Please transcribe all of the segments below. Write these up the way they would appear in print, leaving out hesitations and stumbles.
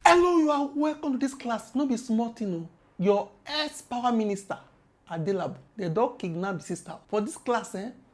Hello, you are welcome to this class. No be small thing. Your ex-power minister, Adelabu, they don kidnap the sister. For this class,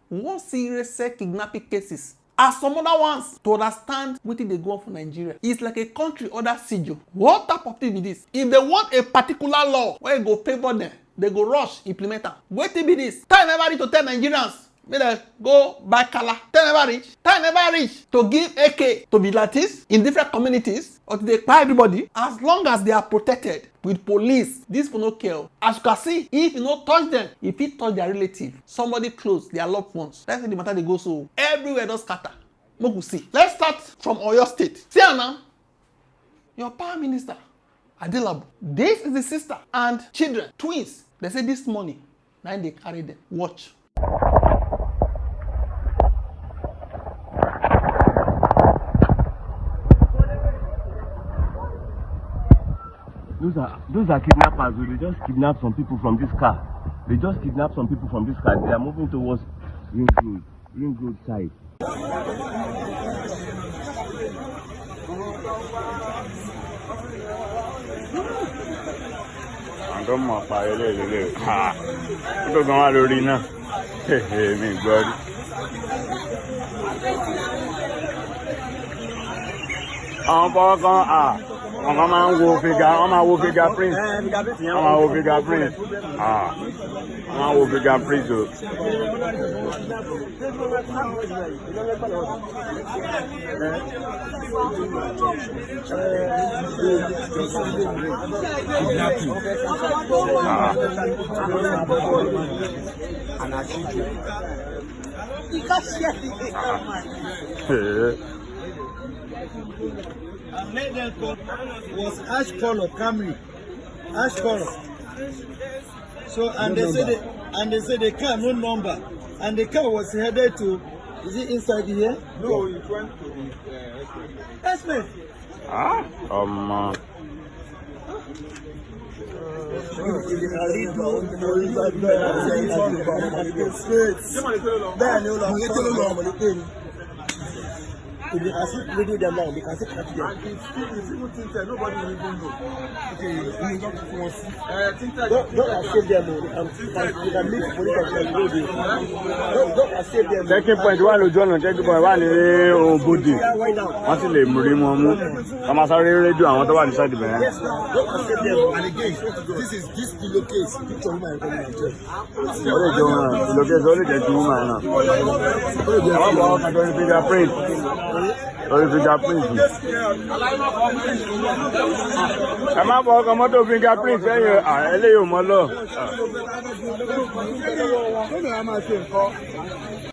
we wan serious kidnapping cases. As some other ones, to understand wetin dey go on for Nigeria. It's like a country under siege. What type of thing be this? If they want a particular law wey go favour them, they go rush implement am. Wetin be this? Time never reach to tell Nigerians make dem go buy kala. Time never reach. Time never reach to give AK to vigilantes in different communities or to dey kpai everybody. As long as they are protected with police, this will no care. As you can see, if you no touch them, if you touch their relative, somebody close, their loved ones, that's the matter they go so. Everywhere don scatter. Make we see. Let's start from Oyo State. See am now. Your power minister, Adelabu. This is the sister and children, twins. They say this morning, now they carry them. Watch. Those are kidnappers. They just kidnap some people from this car. They are moving towards Ring Road side. Don't mọ̀ pa ilé ha tó gan wá lórí náà mi gbọ́ rí. Àwọn fọwọ́ kan wọ́n kan máa ń wo fingerprint wọ́n máa wo fingerprint wọ́n máa wo fingerprint o. Was ash color Camry, ash color. So they say the car no number, and the car was headed to. Is it inside here? No, it went to the Esme. If they can see them now, they can see catch them. And it's even tinted, nobody will even know. Okay, don't escape them. You can meet police and go there. Don't escape them. Checking point wà lójú ọ̀nà, checking point wà ní Òbòdì. Wọ́n sì lè rí wọn mú. Wọ́n máa sáré rédíò àwọn tó wà ní sáìdì bẹ̀rẹ̀. Yes, don't escape them. And again, this pillowcase. Picture woman in Nigeria. Ó lè jọ wọn, pillowcase ó lè jẹ́ ju woman náà. Àwọn bọ̀ ọkàn tó ní fingerprint. Lórí fingerprint. Ẹ má bọ̀ ọkàn mọ́tò fingerprint sẹ́yìn eléyìí ò mọ́ lọ.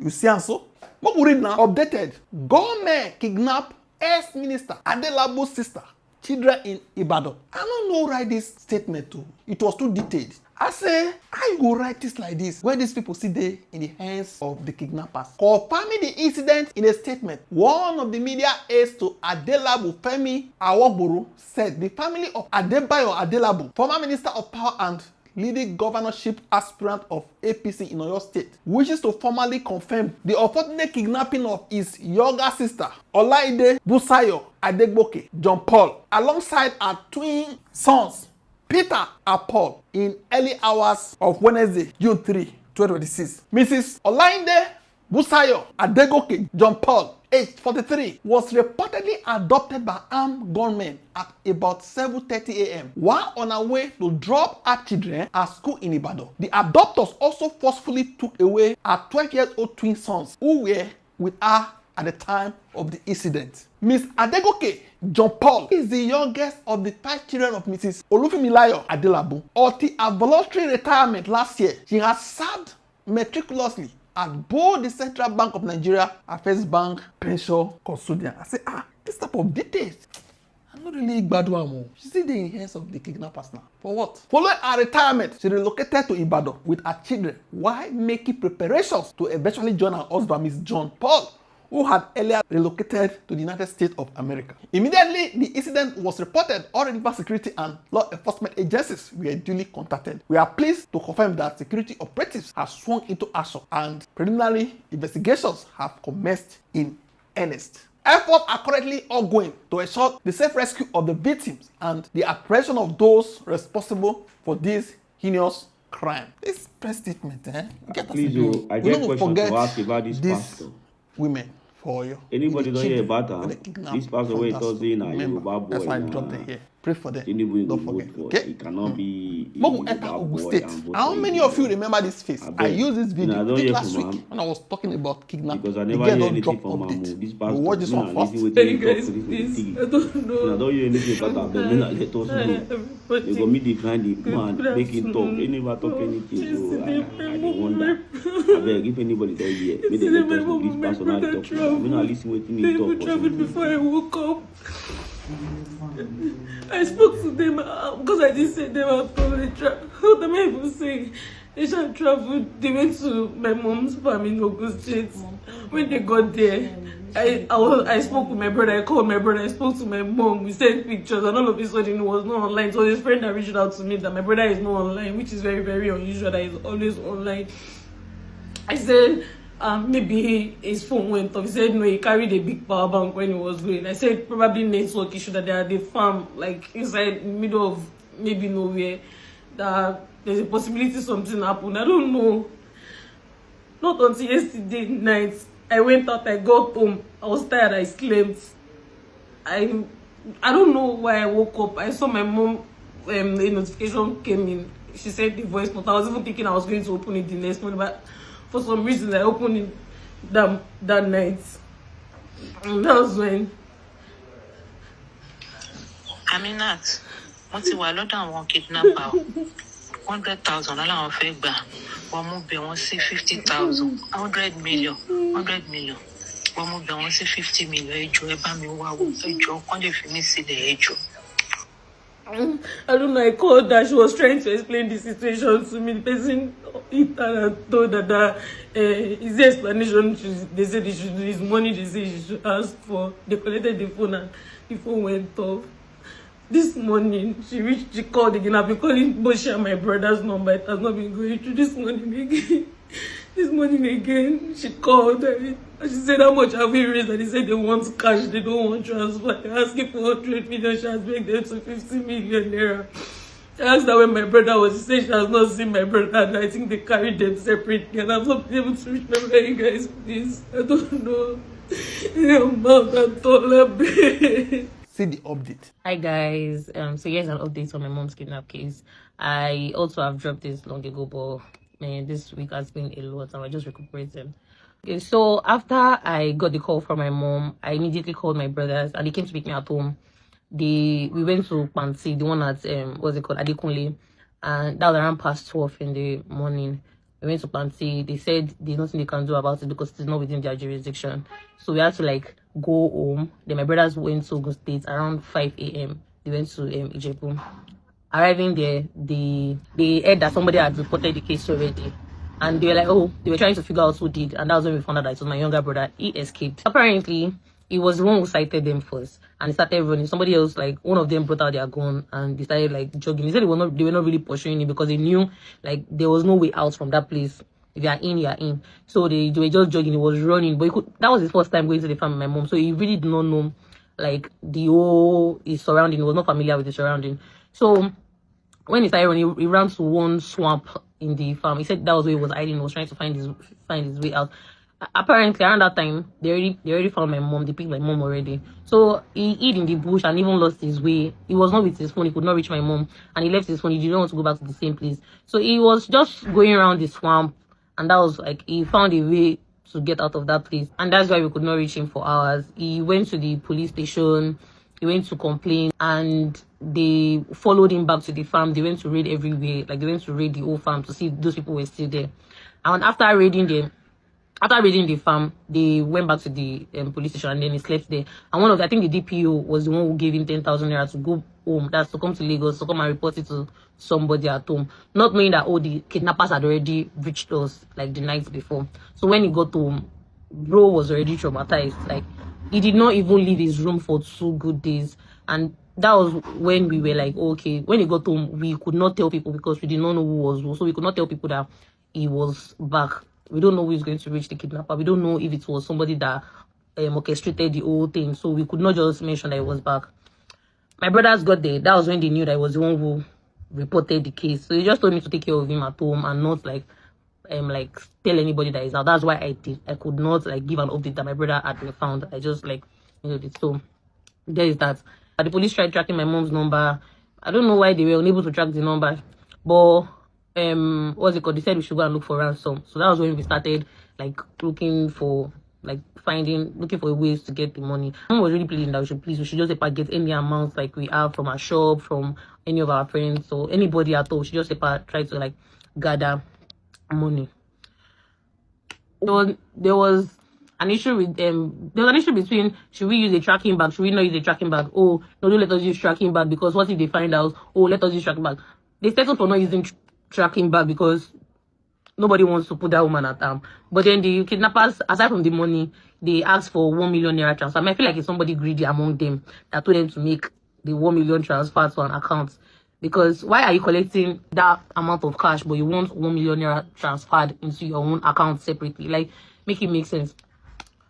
You see am so? What we read now? Updated. Government kidnap ex-minister Adelabu's sister, children in Ibadan. I don't know write this statement too. It was too detailed. I say, how you go write this like this where these people sit there in the hands of the kidnappers? Confirming the incident in a statement, one of the media aides to Adelabu, Femi Awogboro, said the family of Adebayo Adelabu, former minister of power and leading governorship aspirant of APC in Oyo State, wishes to formally confirm the unfortunate kidnapping of his younger sister, Olaide Busayo Adegboke John Paul, alongside her twin sons, Peter and Paul, in early hours of Wednesday, June 3, 2026. Mrs. Olaide Busayo Adegoke John Paul, aged 43, was reportedly adopted by armed gunmen at about 7:30 a.m. while on her way to drop her children at school in Ibadan. The abductors also forcefully took away her 12-year-old twin sons who were with her at the time of the incident. Ms. Adegoke John Paul is the youngest of the 5 children of Mrs. Olufumilayo Adelabu. Until her voluntary retirement last year, she has served meticulously at both the Central Bank of Nigeria and First Bank Pension Custodian. I say, this type of details, I'm not really gbadun am o. She's still in the hands of the kidnappers now. For what? Following her retirement, she relocated to Ibadan with her children while making preparations to eventually join her husband, Ms. John Paul, who had earlier relocated to the United States of America. Immediately, the incident was reported. All relevant security and law enforcement agencies were duly contacted. We are pleased to confirm that security operatives have swung into action and preliminary investigations have commenced in earnest. Efforts are currently ongoing to ensure the safe rescue of the victims and the apprehension of those responsible for this heinous crime. This press statement, Please, I get questions to ask about this pastor. Women for you. Anybody don't hear about her? This pastor where it was saying Yoruba boy. That's why I dropped it here. Pray for them. Don't forget. Okay? It cannot be. State. How many of you remember this face? I used this video last week when I was talking about kidnapping. Because I never hear anything from Mamu. This pastor. Watch this one first. Hey guys, please. I don't know. I don't hear anything about them. Let us know. They go meet the kind of man, make him talk. They never talk anything. So I don't wonder. I beg if anybody don't hear, may they let us know this pastor not talking. I'm not listening to him talk. Before I woke up, I spoke to them because I didn't say them after they traveled. What am I even saying? They should travel. They went to my mom's farm in Ogun State. When they got there, I spoke with my brother. I called my brother. I spoke to my mom. We sent pictures, and all of a sudden it was not online. So his friend that reached out to me that my brother is not online, which is very, very unusual. That he's always online. I said, maybe his phone went off. He said no, he carried a big power bank when he was going. I said probably network issue, that they are the farm, like inside middle of maybe nowhere, that there's a possibility something happened. I don't know. Not until yesterday night, I went out, I got home, I was tired, I slept. I don't know why I woke up. I saw my mom, a notification came in. She said the voice note. I was even thinking I was going to open it the next morning, but for some reason I opened it that night. And that was when. Aminat, wọ́n ti wà lọ́dọ̀ àwọn kidnapper 100,000 láwọn fẹ́ gbà, wọ́n mú bẹ̀ wọ́n sí 50,000, 100 million, 100 million. Wọ́n mú bẹ̀ wọ́n sí 50 million. Ẹjọ́ ẹ bá mi wá wò, ẹjọ́ kán lè fi mí sílẹ̀ ẹjọ́. I don't know, I called her. She was trying to explain the situation to me. The person told her that is the explanation. They said they should do his money, they said she should ask for. They collected the phone and the phone went off. This morning, she called again. I've been calling Boshi and my brother's number. It has not been going through. This morning again, she called and she said, how much have we raised? And they said they want cash, they don't want transfer. They're asking for 100 million. She has begged them to 50 million naira. I asked her when my brother was. She said she has not seen my brother, and I think they carried them separately. And I've not been able to reach my brother. You guys, please. I don't know. See the update. Hi guys, so here's an update on my mom's kidnap case. I also have dropped this long ago, but man, this week has been a lot and I just recuperated. Okay, so after I got the call from my mom, I immediately called my brothers and they came to pick me at home. We went to Pansi, the one at what's it called, Adekunle, and that was around past 12 in the morning. We went to Pansi. They said there's nothing they can do about it because it's not within their jurisdiction. So we had to like go home. Then my brothers went to Ogun State around 5 a.m. They went to Ijebu. Arriving there, they heard that somebody had reported the case already. And they were like, oh, they were trying to figure out who did. And that was when we found out that it was my younger brother. He escaped. Apparently, he was the one who cited them first. And he started running. Somebody else, like, one of them brought out their gun and they started, like, jogging. He said they were not really pursuing him because they knew, like, there was no way out from that place. If you are in, you are in. So they were just jogging. He was running. But that was his first time going to the farm with my mom. So he really did not know, like, his surrounding. He was not familiar with the surrounding. So when he started running, he ran to one swamp in the farm. He said that was where he was hiding. He was trying to find his way out. Apparently, around that time, they already found my mom. They picked my mom already. So he hid in the bush and even lost his way. He was not with his phone. He could not reach my mom. And he left his phone. He didn't want to go back to the same place. So he was just going around the swamp. And that was like, he found a way to get out of that place. And that's why we could not reach him for hours. He went to the police station. He went to complain. And they followed him back to the farm. They went to raid everywhere. Like, they went to raid the whole farm to see if those people were still there. And after raiding the farm, they went back to the police station and then he slept there. And I think the DPO was the one who gave him 10,000 naira to go home. That's to come to Lagos, to come and report it to somebody at home. Not knowing that, the kidnappers had already reached us, like, the night before. So when he got home, bro was already traumatized. Like, he did not even leave his room for 2 good days. And that was when we were like, okay, when he got home, we could not tell people because we did not know who was who. So we could not tell people that he was back. We don't know who is going to reach the kidnapper. We don't know if it was somebody that orchestrated the whole thing, so we could not just mention that it was back. My brothers got there. That was when they knew that I was the one who reported the case. So they just told me to take care of him at home and not like tell anybody that he's out. That's why I did. I could not like give an update that my brother had been found. I just like it. So there is that. The police tried tracking my mom's number. I don't know why they were unable to track the number, but what's it called? They said we should go and look for ransom. So that was when we started like looking for ways to get the money. Mom was really pleading that we should just get any amount like we have from our shop, from any of our friends, or anybody at all. We should just try to like gather money. There was an issue with there was an issue between should we use a tracking bag, should we not use a tracking bag? Oh no, don't let us use tracking bag because what if they find out? Oh, let us use tracking bag. They settled for not using tracking bag because nobody wants to put that woman at harm. But then the kidnappers, aside from the money, they asked for 1 million naira transfer. I feel like it's somebody greedy among them that told them to make the 1 million transfer to an account. Because why are you collecting that amount of cash but you want 1 million naira transferred into your own account separately? Like, make it make sense.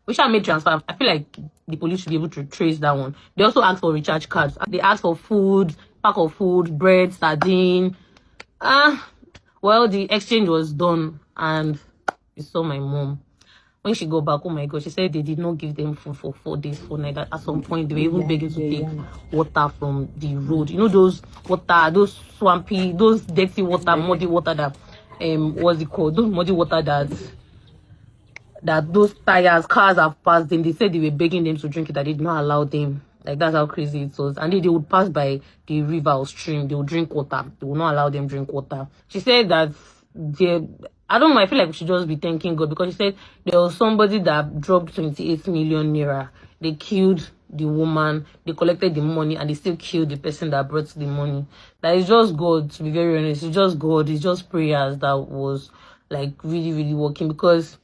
We shall make transfer. I feel like the police should be able to trace that one. They also asked for recharge cards. They asked for food, pack of food, bread, sardine. Well, the exchange was done and we saw my mom. When she got back, oh my God, she said they did not give them food for 4 days, 4 nights. At some point, they were even begging to take water from the road. You know those water, those swampy, those dirty water, muddy water that, what's it called? Those muddy water that those cars have passed them. They said they were begging them to drink it, that they did not allow them. Like, that's how crazy it was. And they would pass by the river or stream. They would drink water. They would not allow them drink water. She said that I don't know, I feel like we should just be thanking God because she said there was somebody that dropped 28 million naira. They killed the woman, they collected the money, and they still killed the person that brought the money. That is just God, to be very honest. It's just God. It's just prayers that was like really, really working because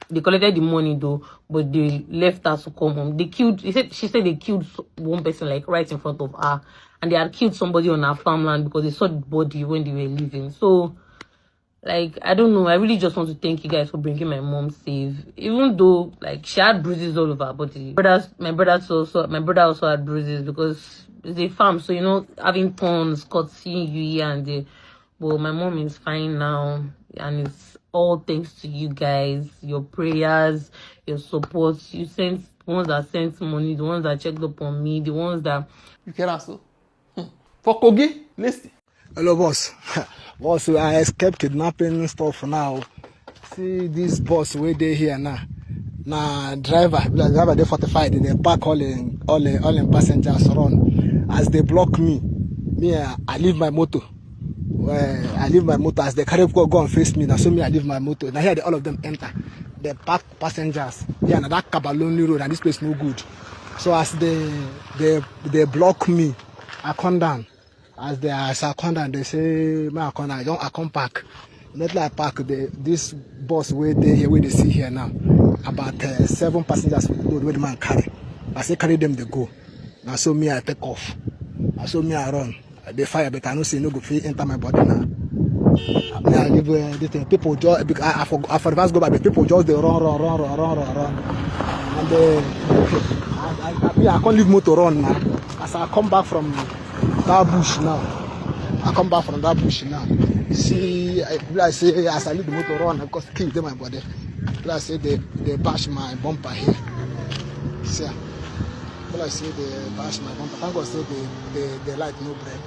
they collected the money though, but they left her to come home. She said they killed one person like right in front of her, and they had killed somebody on her farmland because they saw the body when they were leaving. So, like, I don't know. I really just want to thank you guys for bringing my mom safe. Even though, like, she had bruises all over her body. My brother also had bruises because it's a farm. So, you know, having thorns, cut, seeing you here and there. But my mom is fine now. And it's all thanks to you guys. Your prayers, your support. You sent the ones that sent money, the ones that checked up on me, the ones that... You can also. For Kogi, listen. Hello, boss. Boss, I escaped kidnapping stuff now. See this boss way they here now. Now driver they 45. They park all in passengers run. As they block me, I leave my motor. I leave my motor as they carry go and face me. Now so me I leave my motor. Now here all of them enter. They park passengers. Yeah, now that Kabaloni road and this place no good. So as they block me, I come down. As I come down, they say, I come back. Not like park, this bus where they see here now. About 7 passengers load where the man carry. I say carry them, they go. Now so me I take off. Now so me I run. They fire, but I don't see no go fit enter my body now. I leave people just I for the first go back, but people just they run. And I can't leave motor run now. As I come back from that bush now. See, I say as I leave the motor run, because kill them my body. I say they bash my bumper here. See, I say they bash my bumper. Thank God say the light no break.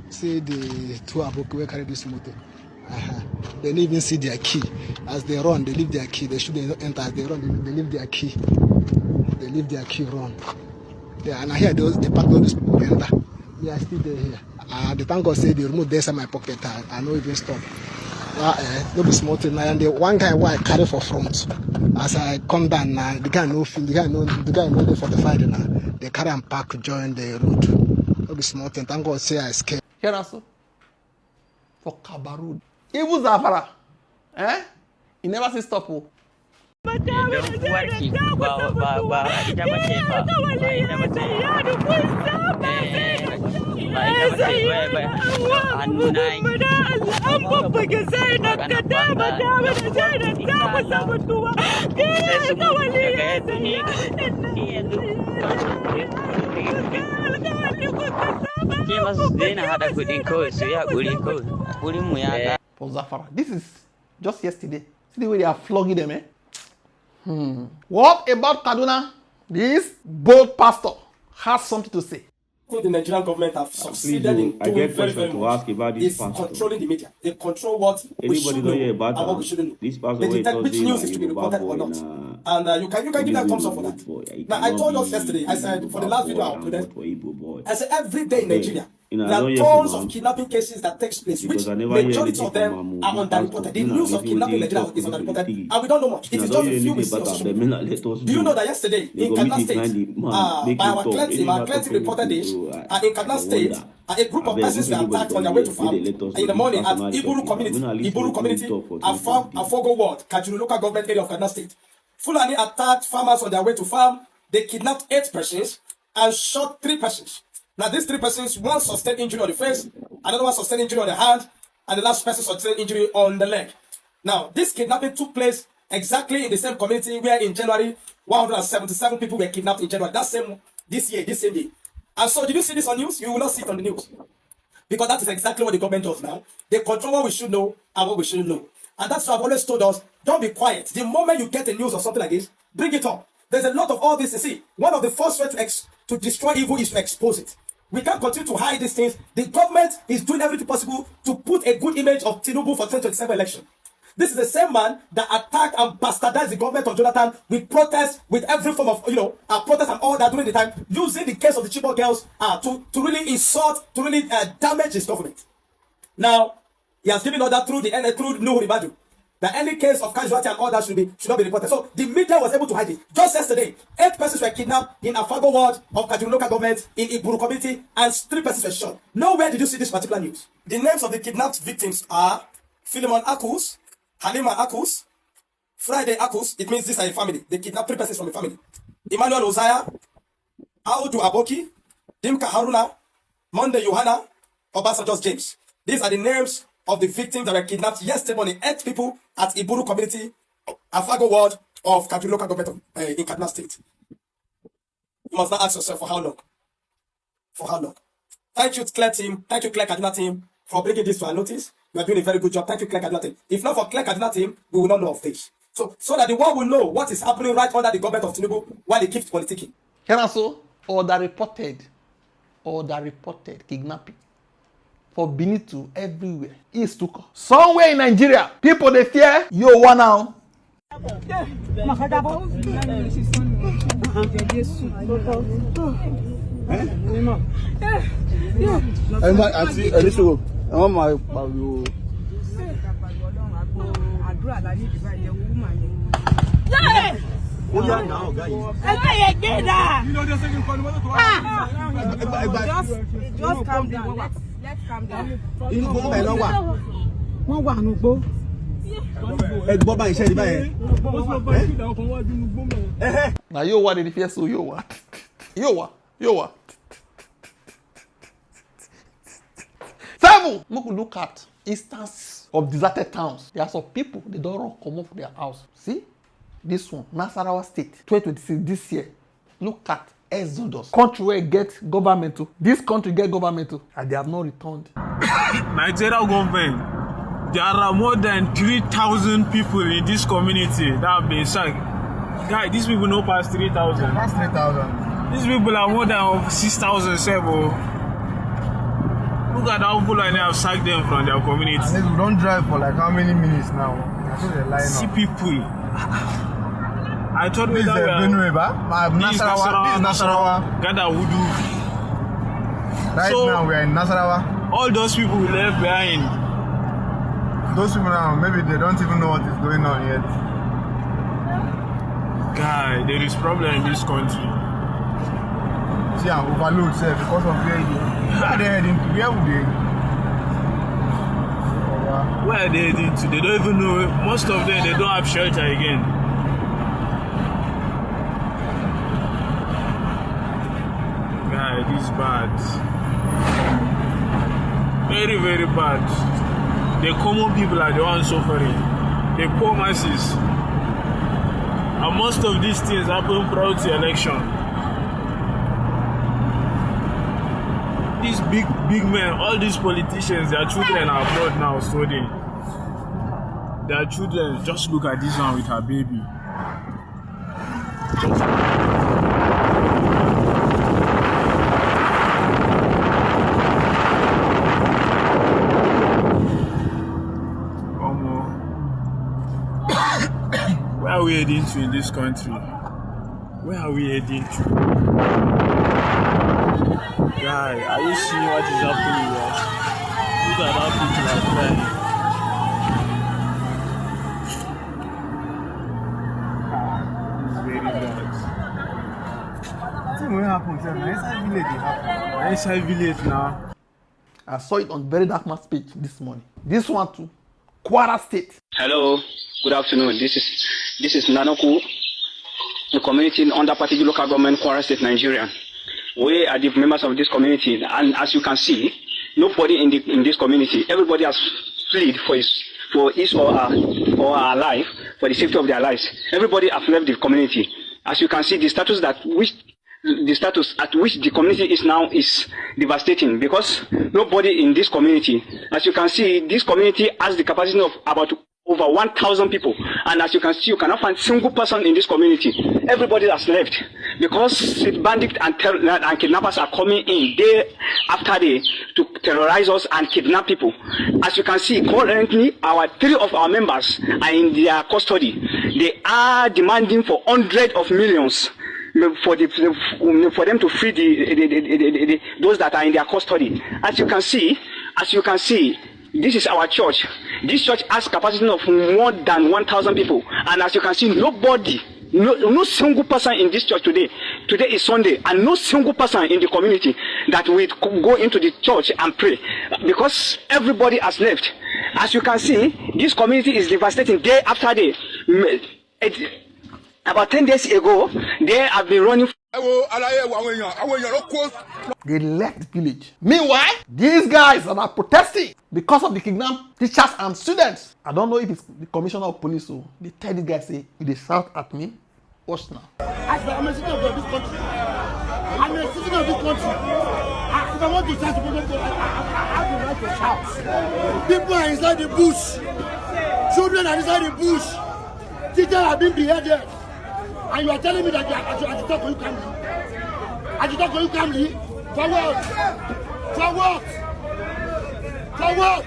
See the 2 aboki wey carry this motor. They don't even see their key. As they run, they leave their key. They shouldn't enter. As they run, they leave their key. They leave their key run. Yeah, and I hear they pack all these people enter. Yeah, I still there here. The thank God say they remove this in my pocket. I know even stop. No be small thing. And the one guy who I carry for front. As I come down now, the guy know the 45 now. They carry and pack join the road. No be small thing. Thank God say I escape. Here also. For Kabarud. Even Zafara. He never say stop. For Zafara. This is just yesterday. See the way they are flogging them, eh? What about Kaduna? This bold pastor has something to say. The Nigerian government have succeeded in doing very much is controlling the media. They control what we should know and what we shouldn't know. They detect which news is to be reported or not. And you can give that thumbs up for that. Now, I told us yesterday, I said, for the last video I uploaded, I said every day in Nigeria, there are tons of kidnapping cases that takes place, which majority of them are underreported. The news of kidnapping in Nigeria is underreported, and we don't know much. It is just a few we see on social media. Do you know that yesterday in Kaduna State, by our cleansing reported this, in Kaduna State, a group of persons were attacked on their way to farm in the morning at Iburu community, Afogo Ward, Kajuru local government area of Kaduna State. Fulani attacked farmers on their way to farm. They kidnapped 8 persons and shot 3 persons. Now, these 3 persons, one sustained injury on the face, another one sustained injury on the hand, and the last person sustained injury on the leg. Now, this kidnapping took place exactly in the same community where in January, 177 people were kidnapped in January. This same day. And so, did you see this on news? You will not see it on the news. Because that is exactly what the government does now. They control what we should know and what we shouldn't know. And that's why I've always told us, don't be quiet. The moment you get a news or something like this, bring it up. There's a lot of all this to see. One of the first ways to destroy evil is to expose it. We can't continue to hide these things. The government is doing everything possible to put a good image of Tinubu for 2027 election. This is the same man that attacked and bastardized the government of Jonathan with protests, with every form of, protest and all that during the time, using the case of the Chibok girls to really insult, to really damage his government. Now, he has given order through Nuhu Ribadu that any case of casualty and all that should not be reported. So the media was able to hide it. Just yesterday, 8 persons were kidnapped in Afago ward of Kajuru local government in Iburu community, and 3 persons were shot. Nowhere did you see this particular news. The names of the kidnapped victims are Philemon Akus, Halima Akus, Friday Akus. It means these are a family. They kidnapped 3 persons from a family. Emmanuel Ozaya, Audu Aboki, Dimka Haruna, Monday Yohana, Obasanjo James. These are the names of the victims that were kidnapped yesterday morning. 8 people at Iburu community, Afago ward of Kajuru local government in Kaduna State. You must now ask yourself, for how long? For how long? Thank you, Clear team. Thank you, Clear Kaduna team, for bringing this to our notice. You are doing a very good job. Thank you, Clear Kaduna team. If not for Clear Kaduna team, we will not know of this. So that the world will know what is happening right under the government of Tinubu while they keep politicking. And also, order reported kidnapping for Benito everywhere. East to somewhere in Nigeria, people they fear you one now. Just calm down. Let's calm down. Now you what did fear so you what? You what? 7. Look at instance of deserted towns. There are some people they don't run come up from their house. See this one, Nasarawa State, 2026 this year. Look at Exodus. Country where get government to. This country get government to, and they have not returned. Nigeria government, there are more than 3,000 people in this community that have been sacked. Guys, these people no pass 3,000. Past 3,000. These people are more than 6,000. Look at how people have sacked them from their community. And we don't drive for like how many minutes now? See people. I thought this is Nasarawa. Gada Wudu. Right so, now we are in Nasarawa. All those people we left behind. Those people now, maybe they don't even know what is going on yet. Guy, there is problem in this country. See, I'm overload, sir, because of where are they heading to? Where would they? Where are they heading to? They don't even know. Most of them, they don't have shelter again. Guy, this is bad. Very, very bad. The common people are the ones suffering. The poor masses. And most of these things happen prior to election. These big men, all these politicians, their children are abroad now studying. Their children, just look at this one with her baby. Where are we heading to in this country? Where are we heading to? Guy, are you seeing what is happening here? Look at how people are crying. It's very bad. What happened? Inside village now. I saw it on Very Dark Man's page this morning. This one too. Kwara State. Hello, good afternoon. This is Nanoku, a community under Patigi local government, Kwara State, Nigeria. We are the members of this community, and as you can see, nobody in this community, everybody has fled for his or her life, for the safety of their lives. Everybody has left the community. As you can see, the status at which the community is now is devastating, because nobody in this community, as you can see, this community has the capacity of about over 1,000 people, and as you can see, you cannot find a single person in this community. Everybody has left because street bandits and kidnappers are coming in day after day to terrorize us and kidnap people. As you can see, currently, three of our members are in their custody. They are demanding for hundreds of millions for them to free those that are in their custody. As you can see, this is our church. This church has capacity of more than 1,000 people, and as you can see, no single person in this church today. Today is Sunday, and no single person in the community that will go into the church and pray, because everybody has left. As you can see, this community is devastating day after day. About 10 days ago, they have been running. They left the village. Meanwhile, these guys are protesting because of the kidnapped teachers and students. I don't know if it's the commissioner of police, so they tell these guys, say, if they shout at me, watch now. I'm a citizen of this country. I'm a citizen of this country. If I want to shout, I have the right to shout. People are inside the bush. Children are inside the bush. Teachers have been beheaded. And you are telling me that you are for you calmly. Agitator for you calmly. For what? For what? For what?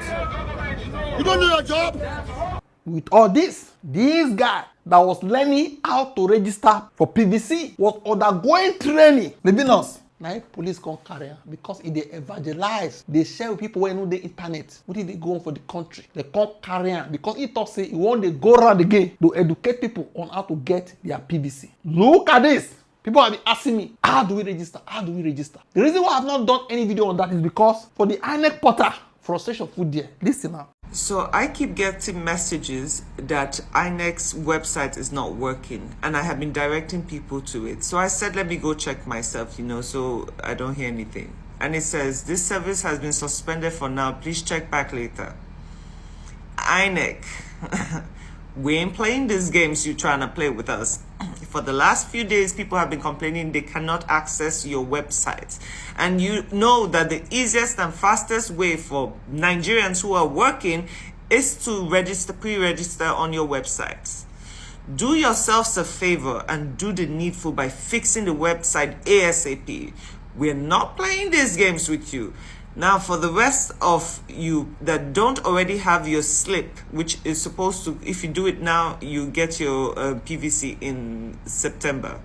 You don't do your job? With all this guy that was learning how to register for PVC was undergoing training. Leaving us. Now police can't carry her because if they evangelize, they share with people who know the internet. What did they go on for the country? They can't carry her because he thought say he want to go around again to educate people on how to get their PVC. Look at this. People have been asking me, how do we register? How do we register? The reason why I have not done any video on that is because for the INEC portal, frustration food there. Listen now. So I keep getting messages that INEC's website is not working, and I have been directing people to it. So I said, let me go check myself, so I don't hear anything. And it says, this service has been suspended for now. Please check back later. INEC, we ain't playing these games you're trying to play with us. For the last few days, people have been complaining they cannot access your website. And you know that the easiest and fastest way for Nigerians who are working is to pre-register on your websites. Do yourselves a favor and do the needful by fixing the website ASAP. We're not playing these games with you. Now, for the rest of you that don't already have your slip, which is supposed to, if you do it now, you get your PVC in September.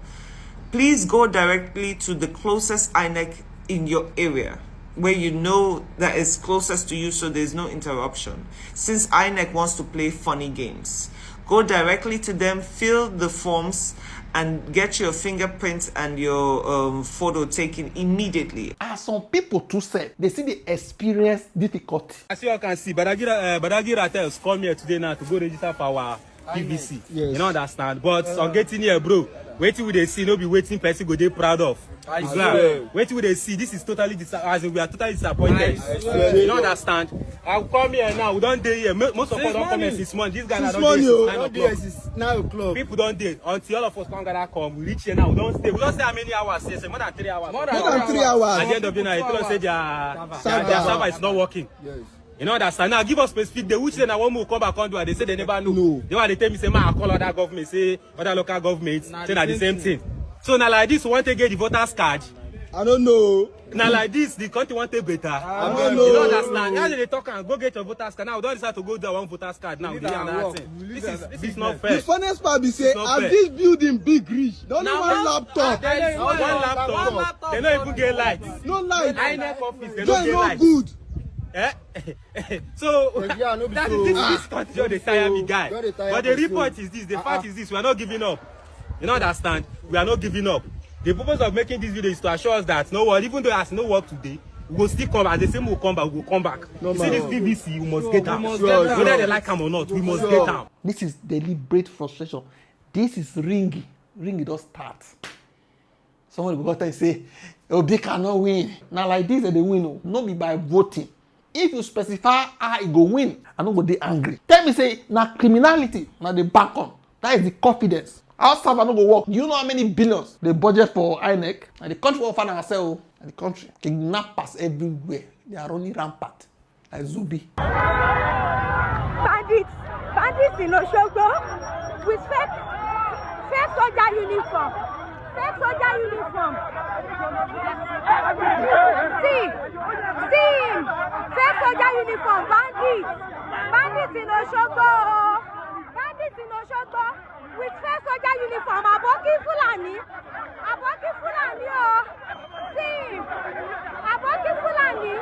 Please go directly to the closest INEC in your area, where you know that is closest to you, so there's no interruption. Since INEC wants to play funny games, go directly to them, fill the forms, and get your fingerprints and your photo taken immediately. As some people too said, they see the experience difficulty. As you can see, Badagira tells come here today now to go register for our PVC. Yes. You know understand? But on getting here, bro, waiting with the see, no be waiting person go they proud of. Waiting with the see, this is totally as we are totally disappointed. You don't understand? I'll come here now. We don't day here. Most of us don't come here 6 months. These guys are don't day since 9 o'clock. People don't day until all of us come gonna come. We reach here now. We don't stay. We don't say how many hours. Say more than 3 hours. More than 3 hours. At the end of the night, they tell us say their server is not working. Yes. You know understand? Now give us specific day which then I want to come back on do. They say they never know. No. They want to tell me say I call other government, say other local governments, say that the same thing. So now like this, we want to get the voters card. I don't know. Now like this, the country want to better. I don't know. You don't understand? Now they talk and go get your voters card. Now we don't decide to go do one voters card. Now this is not fair. The funniest part be say, as this building big rich, don't know one laptop. One laptop. They don't even get lights. No light. INEC office. They don't get lights. Good. So this country they tire me guy. But the report is this, the fact is this, we are not giving up. You don't understand? We are not giving up. The purpose of making this video is to assure us that no what, even though there's no work today, we will still come back. The same will come back, we will come back. You see this PVC, you must get down. Whether they like them or not, we must get down. This is deliberate frustration. This is ringy. Ringy does start. Somebody will go and say, oh, they cannot win. Now like this, they win. Not be by voting. If you specify how it go win, I don't go dey angry. Tell me say na criminality, na the back on. That is the confidence. Our server no go work. Do you know how many billions they budget for INEC? And the country will find ourselves. And the country, kidnappers everywhere. They are running rampant. Like Zubi. Bandits in Oshogo with fake soldier uniform. Fake soldier uniform. See him. Fake soldier uniform. Bandits in Oshogo. Bandits in Oshogo with fake soldier uniform. Aboki Fulani. Oh. See him. Aboki Fulani.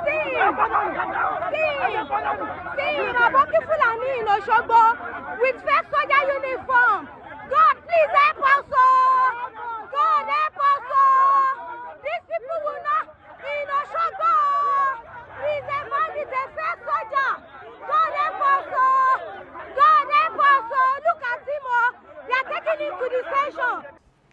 See him. Aboki Fulani in Oshogo with fake soldier uniform. God, please help us. God, help us. These people will not in Oshogo. He's a bandit, a fake soldier. God, help us. God, help us. Look at him. They are taking him to the station.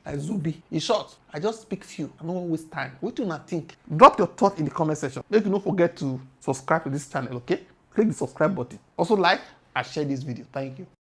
Zubi. In short, I just speak few. I don't waste time. What do you think? Drop your thought in the comment section. Make you don't forget to subscribe to this channel, okay? Click the subscribe button. Also like and share this video. Thank you.